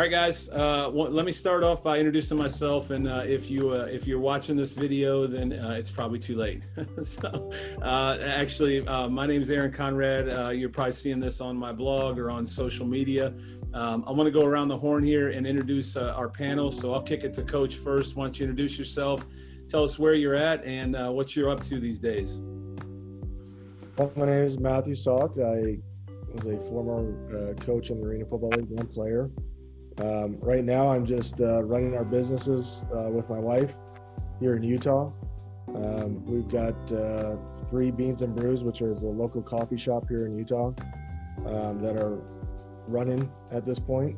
All right, guys. Let me start off by introducing myself, and if you're watching this video, then it's probably too late. So, my name is Aaron Conrad. You're probably seeing this on my blog or on social media. I want to go around the horn here and introduce our panel. So I'll kick it to Coach first. Why don't you introduce yourself? Tell us where you're at and what you're up to these days. Well, my name is Matthew Sauk. I was a former coach in the Arena Football League and player. Right now, I'm just running our businesses with my wife here in Utah. We've got 3 Beans and Brews, which is a local coffee shop here in Utah that are running at this point,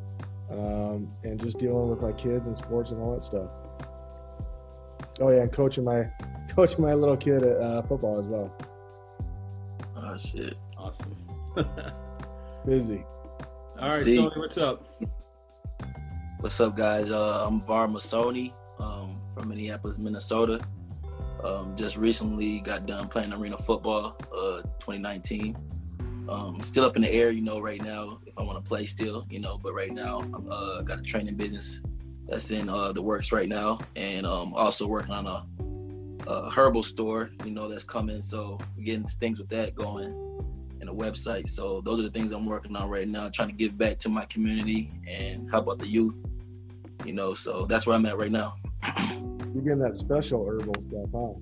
and just dealing with my kids and sports and all that stuff. Oh yeah, and coaching my little kid at football as well. Oh shit! Awesome. Busy. All right, Tony, what's up? What's up, guys? I'm Varmah Sonie from Minneapolis, Minnesota. Just recently got done playing arena football, 2019. Still up in the air, right now, if I want to play still, but right now I'm got a training business that's in the works right now, and also working on a herbal store, that's coming. So we're getting things with that going and a website. So those are the things I'm working on right now, trying to give back to my community and help out the youth. So that's where I'm at right now. You're getting that special herbal stuff, huh?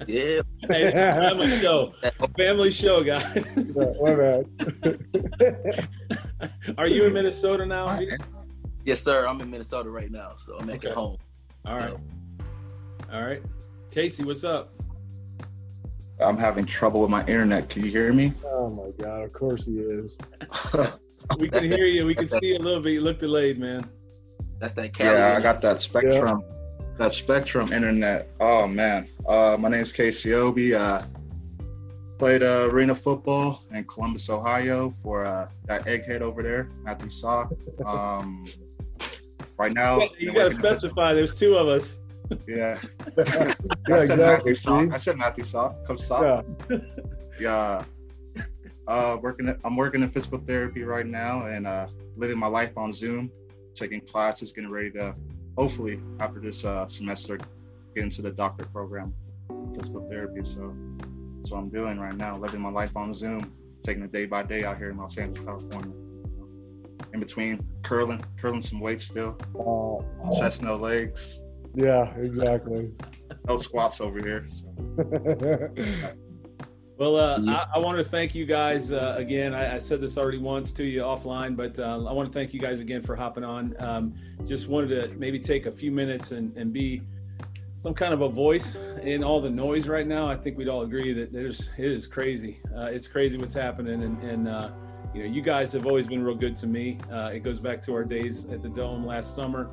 Yeah. Hey, it's a family show. Family show, guys. Are you in Minnesota now? Yes, sir. I'm in Minnesota right now, so I'm back at home. All right. Casey, what's up? I'm having trouble with my internet. Can you hear me? Oh my God, of course he is. We can hear you. We can see you a little bit. You look delayed, man. That's that Cali. Yeah, I got that Spectrum. Yeah. That Spectrum internet. Oh man. My name's Casey Obi. Played arena football in Columbus, Ohio for that egghead over there, Matthew Sauk. Right now, you gotta specify. There's 2 of us. Yeah. I said Matthew Sauk. I said Matthew Sauk. Coach Sauk. Yeah. I'm working in physical therapy right now and living my life on Zoom, taking classes, getting ready to hopefully after this semester get into the doctorate program, physical therapy. So that's what I'm doing right now, living my life on Zoom, taking it day by day out here in Los Angeles, California. In between curling some weights still, chest, no legs. Yeah, exactly. No squats over here. So. Well, I want to thank you guys again. I said this already once to you offline, but I want to thank you guys again for hopping on. Just wanted to maybe take a few minutes and be some kind of a voice in all the noise right now. I think we'd all agree that it is crazy. It's crazy what's happening, and you guys have always been real good to me. It goes back to our days at the Dome last summer,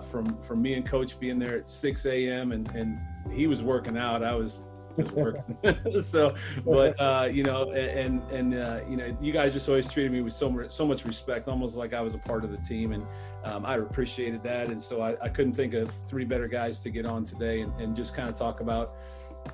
from me and Coach being there at 6 a.m. and he was working out. I was just working. So, but you guys just always treated me with so much respect, almost like I was a part of the team, and I appreciated that. And so I couldn't think of 3 better guys to get on today and just kind of talk about.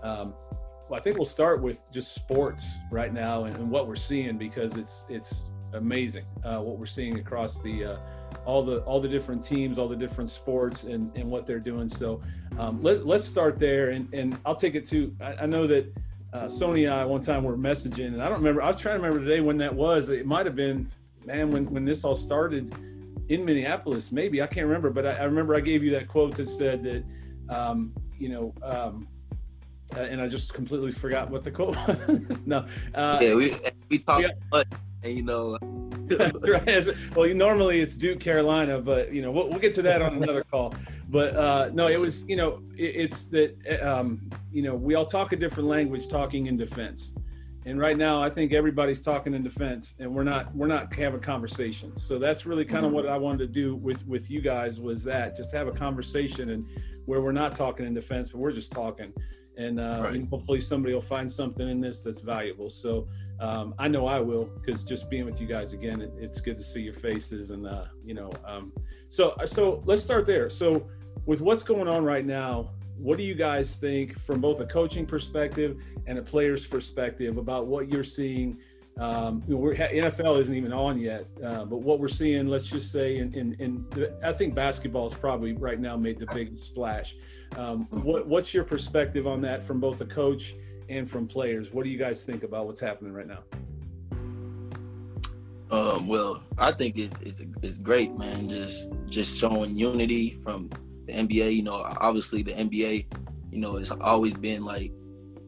Well, I think we'll start with just sports right now and what we're seeing, because it's amazing what we're seeing across the all the different teams, all the different sports, and what they're doing. So let's start there, and I'll take it to. I know that Sonie and I one time were messaging, and I don't remember. I was trying to remember today when that was. It might have been, man, when this all started in Minneapolis. Maybe I can't remember, but I remember I gave you that quote that said that, and I just completely forgot what the quote was. No. We talked much, and That's right. Well, normally it's Duke, Carolina, but we'll get to that on another call. But no, it was it's that we all talk a different language talking in defense, and right now I think everybody's talking in defense, and we're not having conversations. So that's really kind of what I wanted to do with you guys, was that just have a conversation and where we're not talking in defense, but we're just talking. And hopefully somebody will find something in this that's valuable. So I know I will, because just being with you guys again, it's good to see your faces. And so let's start there. So with what's going on right now, what do you guys think from both a coaching perspective and a player's perspective about what you're seeing NFL isn't even on yet, but what we're seeing, let's just say, I think basketball has probably right now made the biggest splash. What's your perspective on that from both a coach and from players? What do you guys think about what's happening right now? Well, I think it's great, man. Just showing unity from the NBA. You know, obviously the NBA, you know, it's always been like,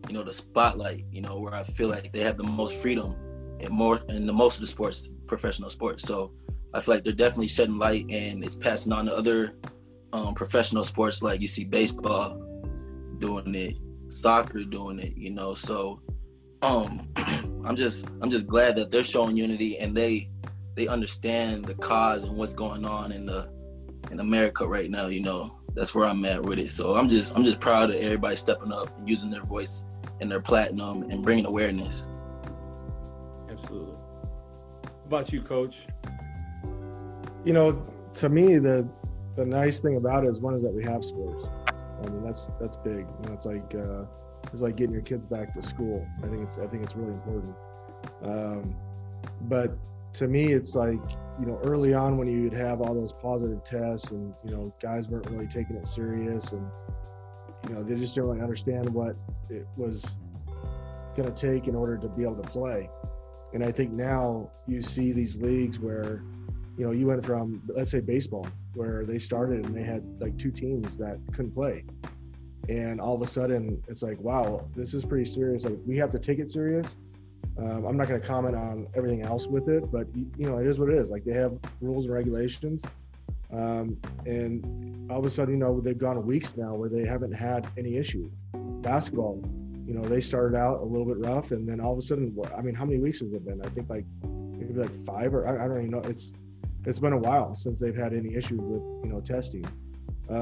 you know, the spotlight, you know, where I feel like they have the most freedom and more in the most of the sports, professional sports. So I feel like they're definitely shedding light, and it's passing on to other professional sports, like you see baseball doing it, soccer doing it, you know. So I'm just glad that they're showing unity, and they understand the cause and what's going on in America right now, you know. That's where I'm at with it. So I'm just proud of everybody stepping up and using their voice and their platinum and bringing awareness. Absolutely. How about you, Coach? You know, to me, the nice thing about it is that we have sports. I mean, that's big. You know, it's like getting your kids back to school. I think it's really important. But to me, it's like, you know, early on when you'd have all those positive tests and, you know, guys weren't really taking it serious, and, you know, they just didn't really understand what it was going to take in order to be able to play. And I think now you see these leagues where, you know, you went from, let's say, baseball, where they started and they had like 2 teams that couldn't play. And all of a sudden it's like, wow, this is pretty serious. Like, we have to take it serious. I'm not going to comment on everything else with it, but, you know, it is what it is. Like, they have rules and regulations. And all of a sudden, you know, they've gone weeks now where they haven't had any issue. Basketball, you know, they started out a little bit rough, and then all of a sudden, I mean, how many weeks has it been? I think maybe 5, or I don't even know. It's been a while since they've had any issues with, you know, testing.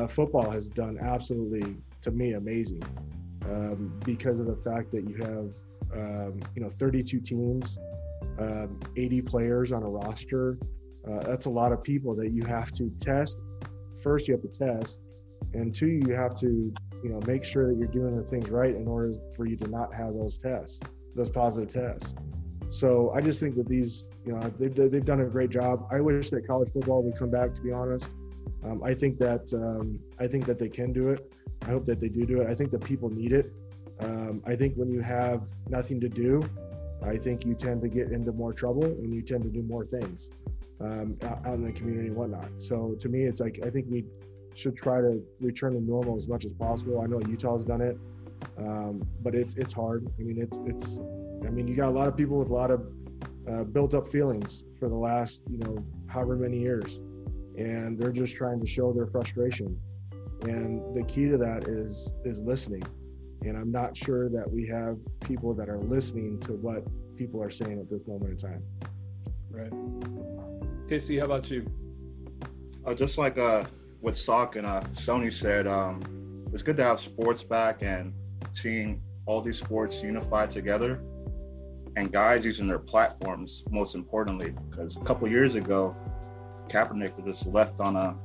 Football has done absolutely, to me, amazing, because of the fact that you have, you know, 32 teams, 80 players on a roster. That's a lot of people that you have to test. First, you have to test, and 2, you have to, you know, make sure that you're doing the things right in order for you to not have those positive tests. So I just think that these, you know, they've done a great job. I wish that college football would come back, to be honest. I think that they can do it. I hope that they do it. I think that people need it. I think when you have nothing to do, I think you tend to get into more trouble, and you tend to do more things out in the community and whatnot. So to me, it's like, I think we should try to return to normal as much as possible. I know Utah's done it, but it's hard. I mean, you got a lot of people with a lot of built up feelings for the last, you know, however many years, and they're just trying to show their frustration. And the key to that is listening. And I'm not sure that we have people that are listening to what people are saying at this moment in time. Right. Casey, how about you? Just like what Sauk and Sonie said, it's good to have sports back and seeing all these sports unified together, and guys using their platforms, most importantly, because a couple years ago, Kaepernick was just left on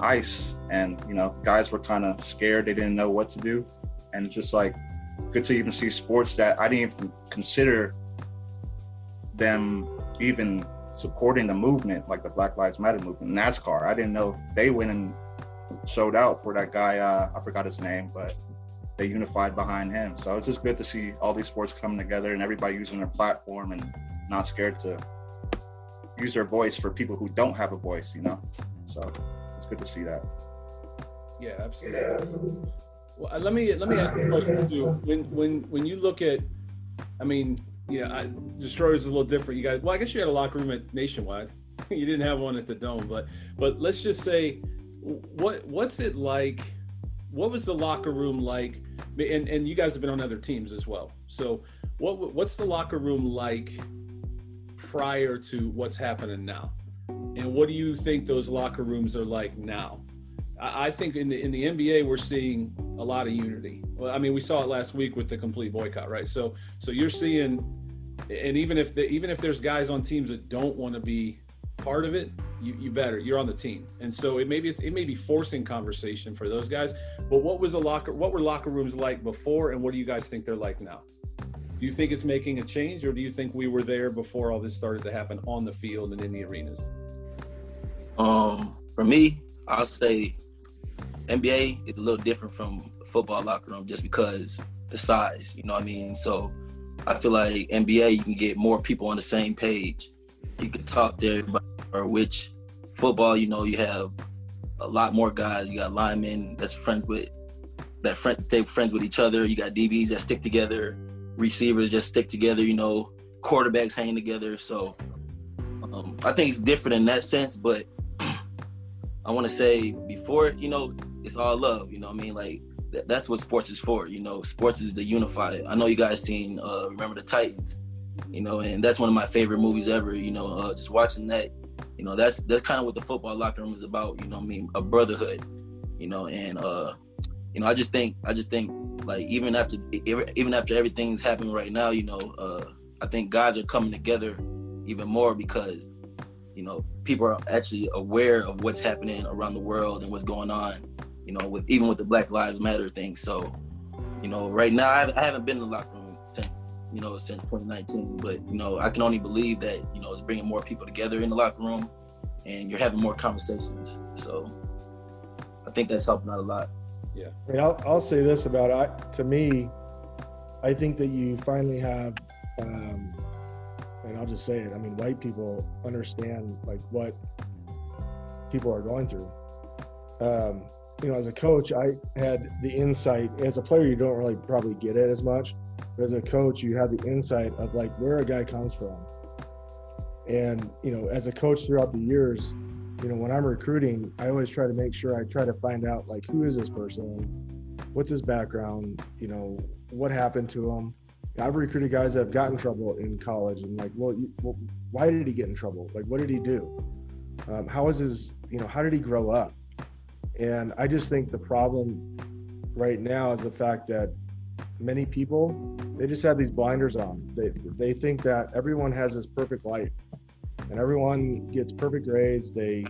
ice, and, you know, guys were kind of scared. They didn't know what to do. And it's just like good to even see sports that I didn't even consider them even supporting the movement, like the Black Lives Matter movement. NASCAR, I didn't know they went and showed out for that guy. I forgot his name, but they unified behind him. So it's just good to see all these sports coming together and everybody using their platform and not scared to use their voice for people who don't have a voice, you know? So it's good to see that. Yeah, absolutely. Well, let me ask you a question too. When you look at, I mean, yeah, Destroyers is a little different. You guys, well, I guess you had a locker room at Nationwide. You didn't have one at the Dome, but let's just say, what's it like? What was the locker room like? And you guys have been on other teams as well. So what's the locker room like prior to what's happening now? And what do you think those locker rooms are like now? I think in the NBA, we're seeing a lot of unity. Well, I mean, we saw it last week with the complete boycott, right? So you're seeing, and even if there's guys on teams that don't want to be part of it, you're on the team. And so it may be forcing conversation for those guys. But what were locker rooms like before, and what do you guys think they're like now? Do you think it's making a change, or do you think we were there before all this started to happen on the field and in the arenas? For me, I'll say NBA is a little different from football locker room just because the size, you know what I mean? So I feel like NBA, you can get more people on the same page. You can talk to everybody, or which football, you know, you have a lot more guys. You got linemen stay friends with each other. You got DBs that stick together, receivers just stick together, you know, quarterbacks hang together. So I think it's different in that sense, but I want to say before, you know, it's all love, you know what I mean? Like, that's what sports is for, you know. Sports is to unify. I know you guys seen Remember the Titans, you know, and that's one of my favorite movies ever, you know. Just watching that, you know, that's kind of what the football locker room is about, you know what I mean? A brotherhood, you know, and you know, I just think like even after everything's happening right now, you know, I think guys are coming together even more because, you know, people are actually aware of what's happening around the world and what's going on, you know, even with the Black Lives Matter thing. So, you know, right now I haven't been in the locker room since 2019, but, you know, I can only believe that, you know, it's bringing more people together in the locker room and you're having more conversations. So I think that's helping out a lot. Yeah. I mean, I'll say this about it. To me, I think that you finally have, and I'll just say it, I mean, white people understand like what people are going through. You know, as a coach, I had the insight. As a player, you don't really probably get it as much, but as a coach, you have the insight of like where a guy comes from. And, you know, as a coach throughout the years, you know, when I'm recruiting, I always try to make sure I try to find out like, who is this person? What's his background? You know, what happened to him? I've recruited guys that have gotten in trouble in college and like, well, why did he get in trouble? Like, what did he do? How did he grow up? And I just think the problem right now is the fact that many people, they just have these blinders on. They think that everyone has this perfect life and everyone gets perfect grades. They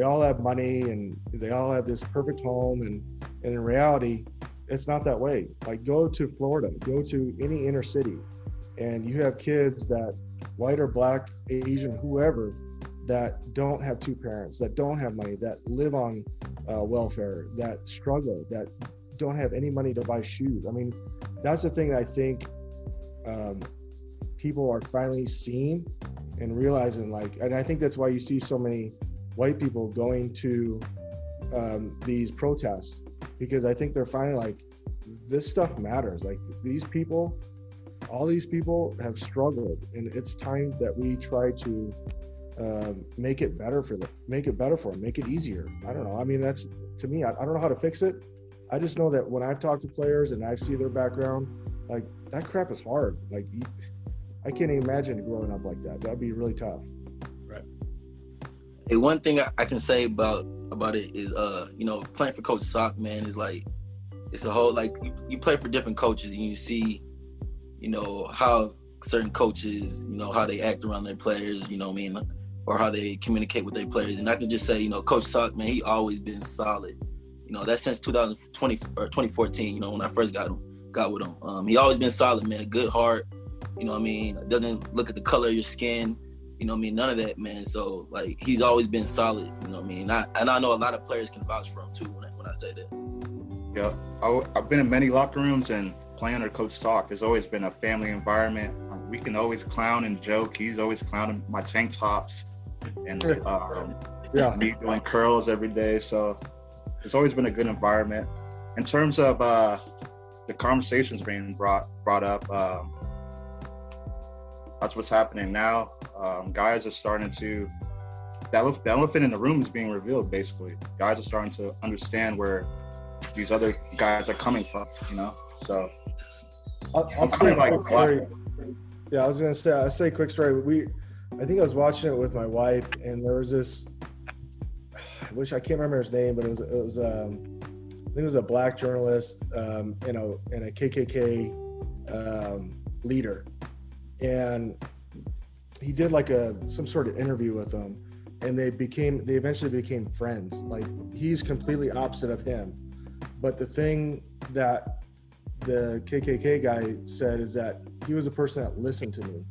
all have money and they all have this perfect home. And in reality, it's not that way. Like, go to Florida, go to any inner city, and you have kids that, white or black, Asian, whoever, that don't have two parents, that don't have money, that live on welfare, that struggle, that don't have any money to buy shoes. I mean, that's the thing I think people are finally seeing and realizing, like, and I think that's why you see so many white people going to these protests, because I think they're finally like, this stuff matters. Like, these people, all these people have struggled, and it's time that we try to make it better for them, make it easier. I don't know. I mean, that's, to me, I don't know how to fix it. I just know that when I've talked to players and I see their background, like, that crap is hard. Like, I can't even imagine growing up like that. That'd be really tough. Right. Hey, one thing I can say about it is, you know, playing for Coach Sauk, man, is like, it's a whole, like, you play for different coaches and you see, you know, how certain coaches, you know, how they act around their players, you know what I mean, or how they communicate with their players. And I can just say, you know, Coach Sauk, man, he always been solid. You know, that's since 2020 or 2014, you know, when I first got with him. He always been solid, man, a good heart, you know what I mean, doesn't look at the color of your skin, you know what I mean, none of that, man. So, like, he's always been solid, you know what I mean. And I know a lot of players can vouch for him, too, when I say that. Yeah, I've been in many locker rooms, and playing under Coach Sauk has always been a family environment. We can always clown and joke. He's always clowning my tank tops and me doing curls every day. So it's always been a good environment. In terms of the conversations being brought up, that's what's happening now. Guys are starting to, the elephant in the room is being revealed, basically. Guys are starting to understand where these other guys are coming from, you know? So I'll say a quick story. Yeah, I was gonna say, I'll say a quick story. I think I was watching it with my wife, and there was this, I can't remember his name, but it was I think it was a black journalist, and a KKK leader, and he did like some sort of interview with them, and they eventually became friends. Like, he's completely opposite of him, but the thing that the KKK guy said is that he was a person that listened to me.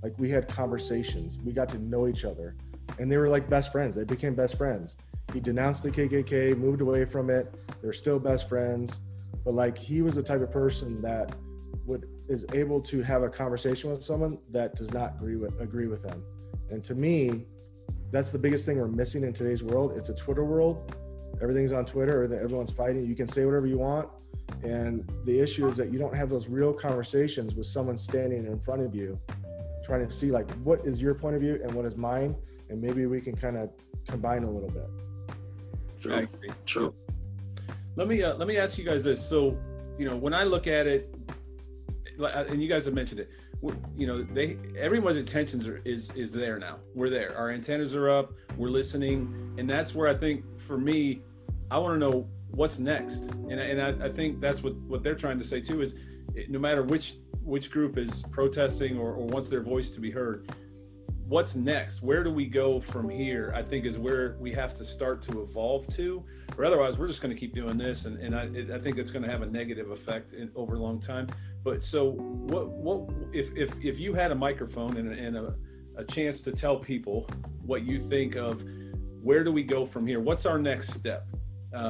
Like, we had conversations, we got to know each other, and they were like best friends. They became best friends. He denounced the KKK, moved away from it. They're still best friends, but like, he was the type of person that is able to have a conversation with someone that does not agree with them. And to me, that's the biggest thing we're missing in today's world. It's a Twitter world. Everything's on Twitter. Everyone's fighting. You can say whatever you want. And the issue is that you don't have those real conversations with someone standing in front of you, trying to see like, what is your point of view and what is mine? And maybe we can kind of combine a little bit. True. True. Let me ask you guys this. So, when I look at it, and you guys have mentioned it, everyone's intentions is there now. We're there. Our antennas are up. We're listening, and that's where I think, for me, I want to know what's next. And I think that's what they're trying to say too, is no matter which group is protesting or wants their voice to be heard, what's next? Where do we go from here? I think is where we have to start to evolve to, or otherwise we're just going to keep doing this, and I think it's going to have a negative effect over a long time. But so what if you had a microphone and a chance to tell people what you think of, where do we go from here? What's our next step?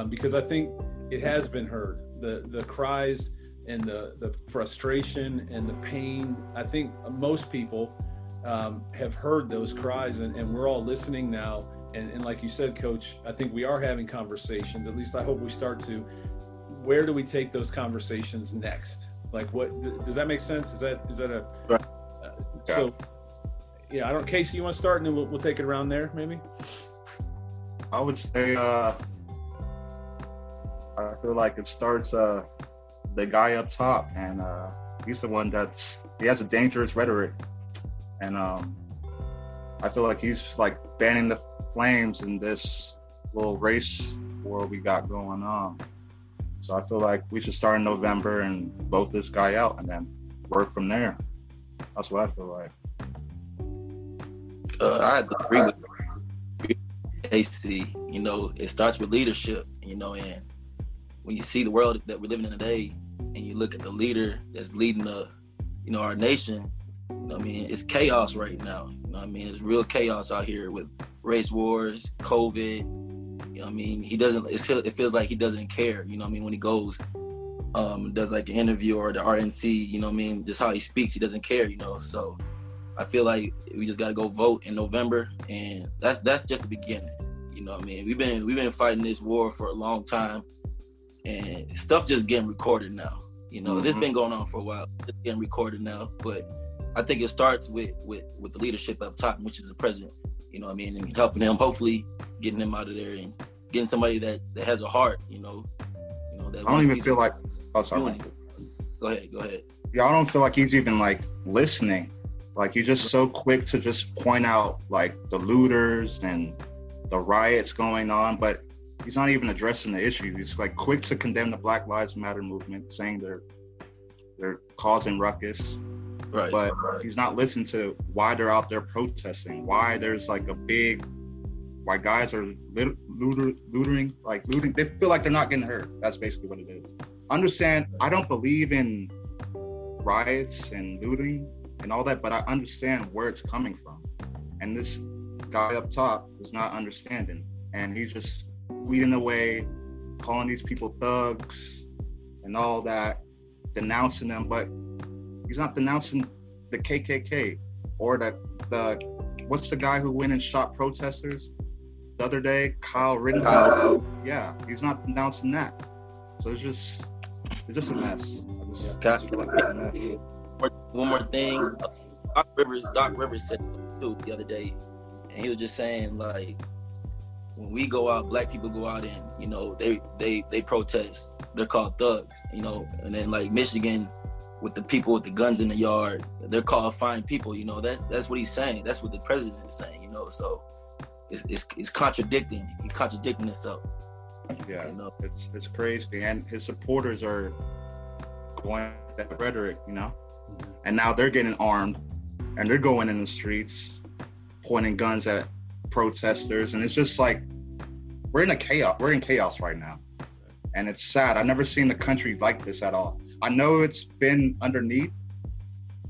Because I think it has been heard, the cries and the frustration and the pain. I think most people have heard those cries, and we're all listening now. And like you said, Coach, I think we are having conversations. At least I hope we start to. Where do we take those conversations next? Like, what does that make sense? Is that a so? Yeah, I don't. Casey, you want to start, and then we'll take it around there, maybe. I would say I feel like it starts the guy up top, and he's the one he has a dangerous rhetoric, and I feel like he's like fanning the flames in this little race war we got going on. So I feel like we should start in November and vote this guy out, and then work from there. That's what I feel like. I agree with AC. It starts with leadership. And when you see the world that we're living in today, and you look at the leader that's leading our nation, it's chaos right now. It's real chaos out here with race wars, COVID. He doesn't. It feels like he doesn't care. When he goes, does like an interview or the RNC. Just how he speaks, he doesn't care. So I feel like we just got to go vote in November, and that's just the beginning. We've been fighting this war for a long time, and stuff just getting recorded now. This been going on for a while. It's getting recorded now, but I think it starts with the leadership up top, which is the president. And helping him, hopefully getting him out of there and getting somebody that has a heart. That I don't even feel like. Oh, sorry. Go ahead. Yeah, I don't feel like he's even like listening. Like, he's just so quick to just point out like the looters and the riots going on, but he's not even addressing the issue. He's like quick to condemn the Black Lives Matter movement, saying they're causing ruckus. Right. But he's not listening to why they're out there protesting, why there's like why guys are looting. They feel like they're not getting hurt. That's basically what it is. Understand, I don't believe in riots and looting and all that, but I understand where it's coming from. And this guy up top is not understanding. And he's just tweeting away, calling these people thugs and all that, denouncing them, but he's not denouncing the KKK or what's the guy who went and shot protesters the other day? Kyle Rittenhouse. Yeah, he's not denouncing that. So it's just a mess. I feel like it's a mess. One more thing. Doc Rivers said too the other day, and he was just saying, like, when we go out, black people go out and they protest. They're called thugs, and then like Michigan, with the people with the guns in the yard, they're called fine people. That's what he's saying. That's what the president is saying. So it's contradicting. He's contradicting himself. Yeah, it's crazy, and his supporters are going with that rhetoric, and now they're getting armed, and they're going in the streets, pointing guns at protesters, and it's just like we're in chaos right now, and it's sad. I've never seen the country like this at all. I know it's been underneath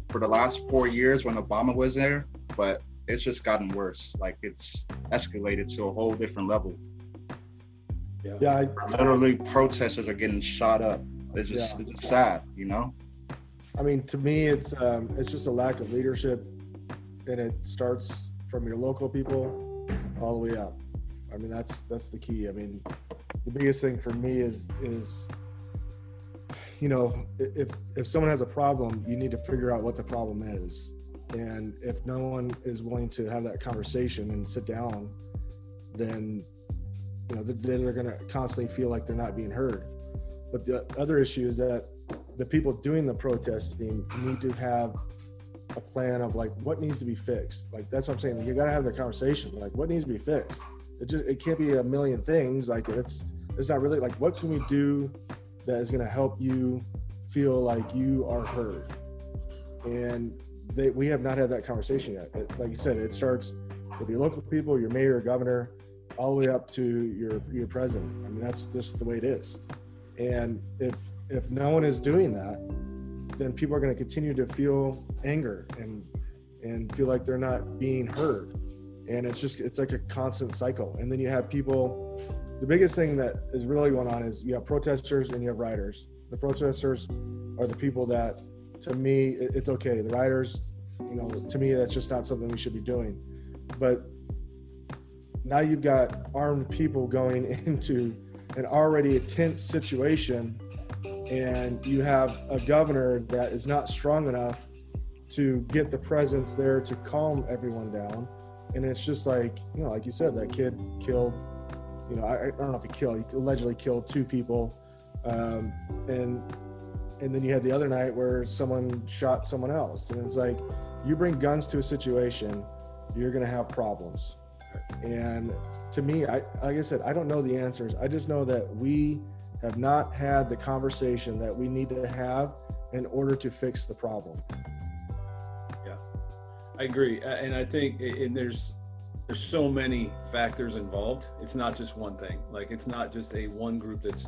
for the last 4 years when Obama was there, but it's just gotten worse. Like, it's escalated to a whole different level. Yeah. Literally, protesters are getting shot up. It's just sad, you know? I mean, to me, it's just a lack of leadership, and it starts from your local people all the way up. I mean, that's the key. I mean, the biggest thing for me is you know, if someone has a problem, you need to figure out what the problem is. And if no one is willing to have that conversation and sit down, then, you know, they're going to constantly feel like they're not being heard. But the other issue is that the people doing the protesting need to have a plan of like what needs to be fixed. Like, that's what I'm saying. You got to have the conversation. Like, what needs to be fixed? It can't be a million things. Like, it's not really like, what can we do that is going to help you feel like you are heard? And we have not had that conversation yet. Like you said, it starts with your local people, your mayor, governor, all the way up to your president. I mean, that's just the way it is. And if no one is doing that, then people are going to continue to feel anger and feel like they're not being heard. And it's like a constant cycle. And then you have people, the biggest thing that is really going on is you have protesters and you have rioters. The protesters are the people that, to me, it's okay. The rioters, you know, to me, that's just not something we should be doing. But now you've got armed people going into an already tense situation, and you have a governor that is not strong enough to get the presence there to calm everyone down. And it's just like, you know, like you said, that kid killed, you know, I don't know if he allegedly killed 2 people. And then you had the other night where someone shot someone else. And it's like, you bring guns to a situation, you're going to have problems. And to me, like I said, I don't know the answers. I just know that we have not had the conversation that we need to have in order to fix the problem. Yeah, I agree. And I think there's so many factors involved. It's not just one thing. Like, it's not just one group that's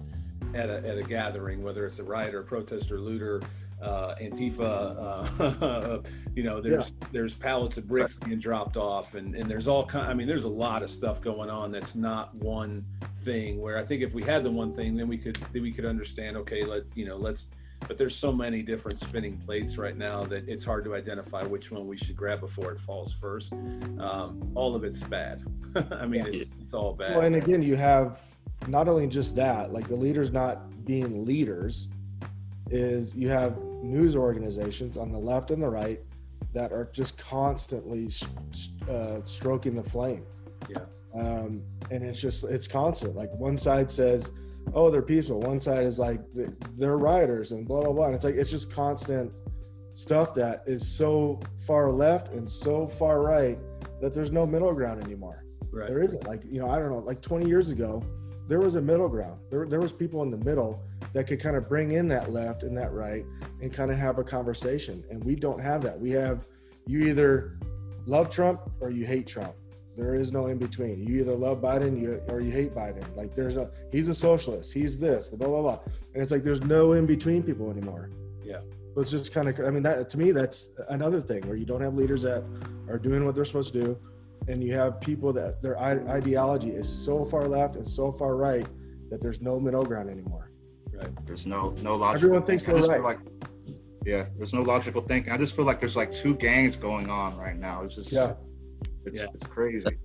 at a gathering, whether it's a riot or protest or looter, Antifa, you know, there's pallets of bricks being dropped off, and there's all kind. I mean, there's a lot of stuff going on that's not one thing. Where I think if we had the one thing, then we could understand. Okay, let's. But there's so many different spinning plates right now that it's hard to identify which one we should grab before it falls first. All of it's bad. I mean, it's all bad. Well, and again, you have not only just that, like the leaders not being leaders, is you have news organizations on the left and the right that are just constantly stroking the flame. Yeah. And it's constant. Like, one side says, oh, they're peaceful. One side is like, they're rioters and blah, blah, blah. And it's just constant stuff that is so far left and so far right that there's no middle ground anymore. Right. There isn't. Like, you know, I don't know, like 20 years ago, there was a middle ground. There was people in the middle that could kind of bring in that left and that right and kind of have a conversation. And we don't have that. We have, you either love Trump or you hate Trump. There is no in between. You either love Biden or you hate Biden. Like, he's a socialist, he's this, blah, blah, blah. And it's like, there's no in between people anymore. Yeah. So it's just kind of, I mean, that to me, that's another thing where you don't have leaders that are doing what they're supposed to do. And you have people that their ideology is so far left and so far right that there's no middle ground anymore. Right. There's no logical. Everyone thinks they're right. There's no logical thinking. I just feel like there's like 2 gangs going on right now. It's just, it's crazy.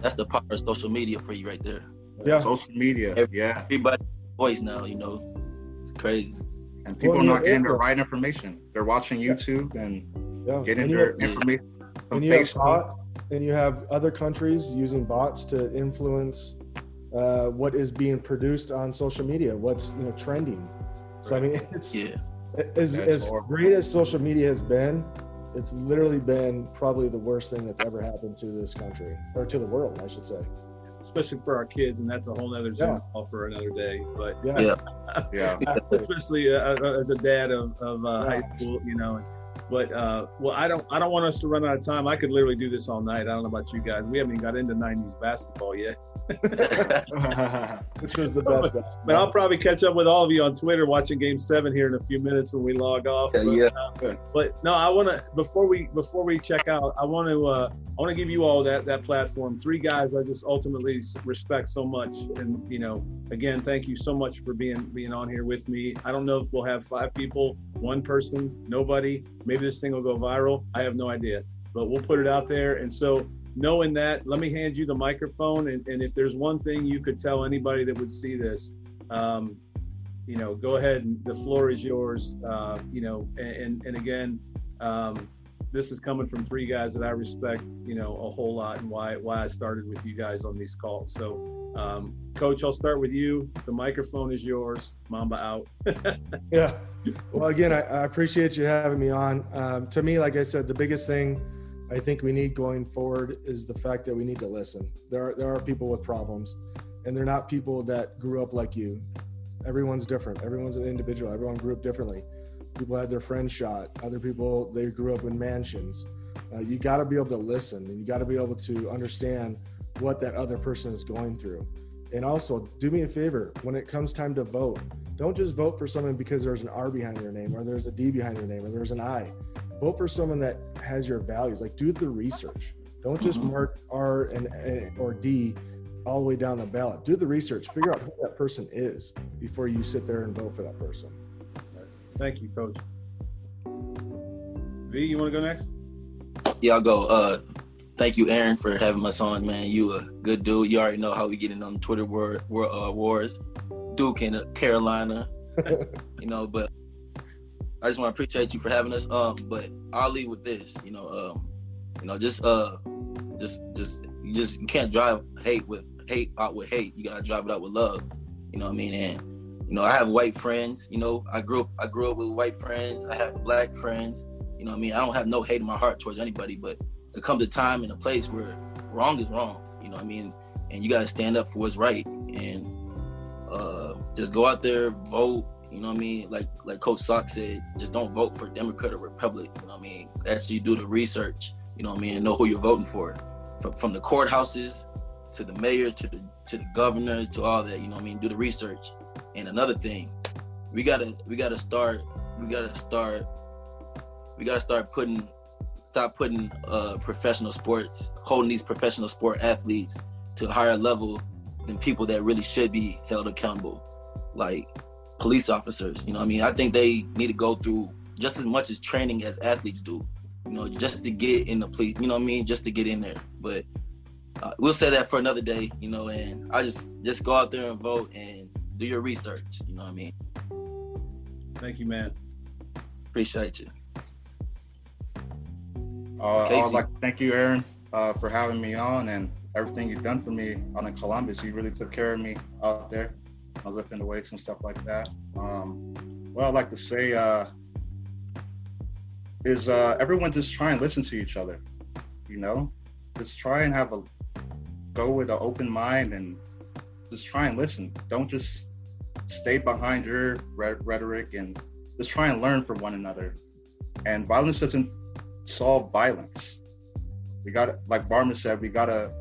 That's the power of social media for you right there. Yeah. Social media. Everybody's voice now, you know, it's crazy. And people are not getting the right information. They're watching YouTube and getting their information from Facebook. And you have other countries using bots to influence what is being produced on social media, what's, you know, trending. So I mean, it's as great as social media has been, it's literally been probably the worst thing that's ever happened to this country, or to the world, I should say. Especially for our kids, and that's a whole nother Zoom call for another day. But yeah. Especially as a dad of high school, you know, But well, I don't want us to run out of time. I could literally do this all night. I don't know about you guys. We haven't even got into 90s basketball yet. Which was the best basketball. But I'll probably catch up with all of you on Twitter watching Game 7 here in a few minutes when we log off. But no, I want to before we check out, I want to give you all that platform. 3 guys I just ultimately respect so much, and again, thank you so much for being on here with me. I don't know if we'll have 5 people, 1 person, nobody. Maybe this thing will go viral. I have no idea, but we'll put it out there. And so, knowing that, let me hand you the microphone. And if there's one thing you could tell anybody that would see this, go ahead. The floor is yours. And again, this is coming from 3 guys that I respect, a whole lot, and why I started with you guys on these calls. So, Coach, I'll start with you. The microphone is yours. Mamba out. Yeah. Well, again, I appreciate you having me on. To me, like I said, the biggest thing I think we need going forward is the fact that we need to listen. There are people with problems, and they're not people that grew up like you. Everyone's different. Everyone's an individual. Everyone grew up differently. People had their friends shot. Other people, they grew up in mansions. You got to be able to listen, and you got to be able to understand what that other person is going through. And also, do me a favor, when it comes time to vote, don't just vote for someone because there's an R behind their name, or there's a D behind their name, or there's an I. Vote for someone that has your values. Like, do the research. Don't just mark R and or D all the way down the ballot. Do the research. Figure out who that person is before you sit there and vote for that person. Thank you, Coach. V, you want to go next? Yeah, I'll go. Thank you, Aaron, for having us on, man. You a good dude. You already know how we get in on Twitter wars. Duke in Carolina, but I just want to appreciate you for having us. But I'll leave with this, you can't drive hate out with hate. You gotta drive it out with love. You know what I mean? And I have white friends. I grew up with white friends. I have black friends. You know what I mean? I don't have no hate in my heart towards anybody, but there comes a time and a place where wrong is wrong. You know what I mean? And you gotta stand up for what's right, and just go out there, vote. You know what I mean? Like Coach Sauk said, just don't vote for Democrat or Republican. You know what I mean? Actually do the research. You know what I mean? And know who you're voting for, from the courthouses to the mayor to the governor to all that. You know what I mean? Do the research. And another thing, we gotta start putting professional sports, holding these professional sport athletes to a higher level than people that really should be held accountable, like police officers. You know what I mean? I think they need to go through just as much as training as athletes do, just to get in the police, you know what I mean? Just to get in there. But we'll say that for another day, and I just go out there and vote and do your research, you know what I mean? Thank you, man. Appreciate you. I'd like to thank you, Aaron, for having me on and everything you've done for me out in Columbus. You really took care of me out there. I was lifting the weights and stuff like that. What I'd like to say is everyone just try and listen to each other. Just try and go with an open mind and just try and listen. Don't just stay behind your rhetoric, and just try and learn from one another. And violence doesn't solve violence. We got to, like Varmah said, we got to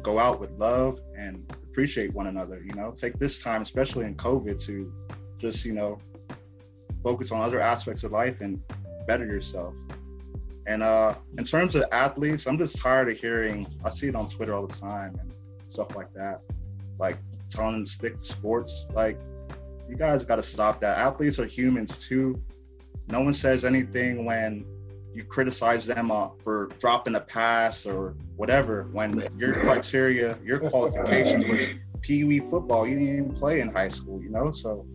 go out with love and appreciate one another. Take this time, especially in COVID, to just focus on other aspects of life and better yourself. And in terms of athletes, I'm just tired of hearing, I see it on Twitter all the time and stuff like that, like telling them to stick to sports. Like, you guys got to stop that. Athletes are humans too. No one says anything when you criticize them for dropping a pass or whatever, when your criteria, your qualifications was Pee-wee football. You didn't even play in high school, So,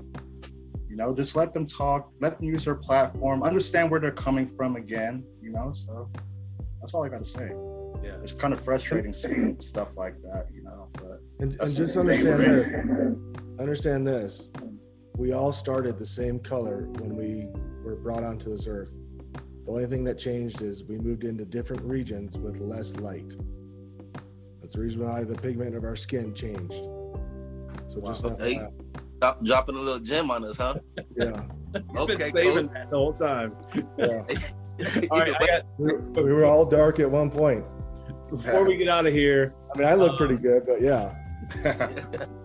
just let them talk, let them use their platform, understand where they're coming from again, So that's all I got to say. Yeah. It's kind of frustrating seeing stuff like that, But and just understand this. We all started the same color when we were brought onto this earth. The only thing that changed is we moved into different regions with less light. That's the reason why the pigment of our skin changed. So just dropping a little gem on us, huh? Yeah. You've been saving that the whole time. Yeah. All right, we were all dark at one point. before we get out of here, I mean, I look pretty good, but yeah.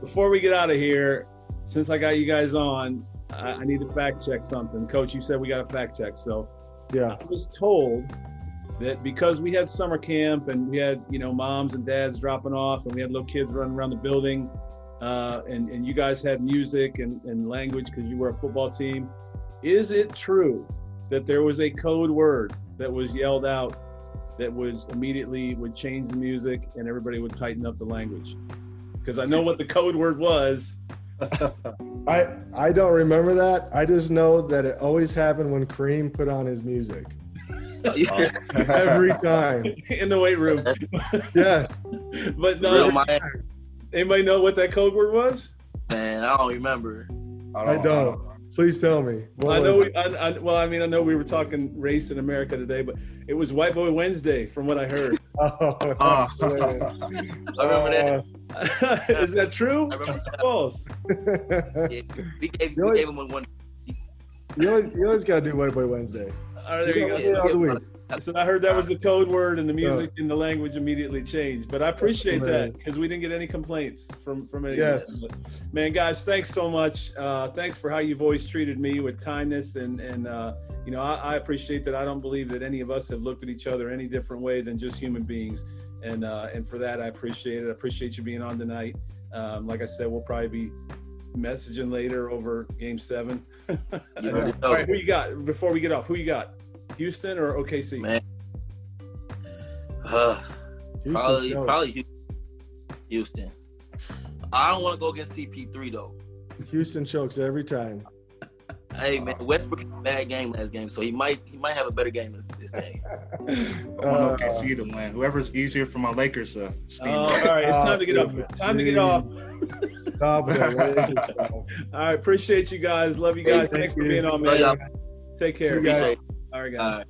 Before we get out of here, since I got you guys on, I need to fact check something. Coach, you said we got to fact check. So Yeah. I was told that because we had summer camp and we had, moms and dads dropping off and we had little kids running around the building, and you guys had music and language because you were a football team. Is it true that there was a code word that was yelled out that was immediately would change the music and everybody would tighten up the language? Because I know what the code word was. I don't remember that. I just know that it always happened when Kareem put on his music. Every time. In the weight room. Yeah. But no, anybody know what that code word was? Man, I don't remember. I don't. Please tell me. I know. I know we were talking race in America today, but it was White Boy Wednesday, from what I heard. I remember that. Is that true? I remember that. False. Yeah, we gave him one. You always got to do White Boy Wednesday. All right, there you go. So I heard that was the code word, and the music and the language immediately changed. But I appreciate that because we didn't get any complaints from any. Yes. Man, guys, thanks so much. Thanks for how you've always treated me with kindness, and I appreciate that. I don't believe that any of us have looked at each other any different way than just human beings, and for that I appreciate it. I appreciate you being on tonight. Like I said, we'll probably be messaging later over Game 7. All right, who you got before we get off? Who you got? Houston or OKC? Man, probably Houston. I don't want to go against CP3 though. Houston chokes every time. Hey man, Westbrook had a bad game last game, so he might have a better game this game. I want OKC to win. Whoever's easier for my Lakers to all right, it's time to get off. Time to get off. Stop it. All right, appreciate you guys. Love you guys. Thanks for being on, man. Take care. See you guys. All right, guys.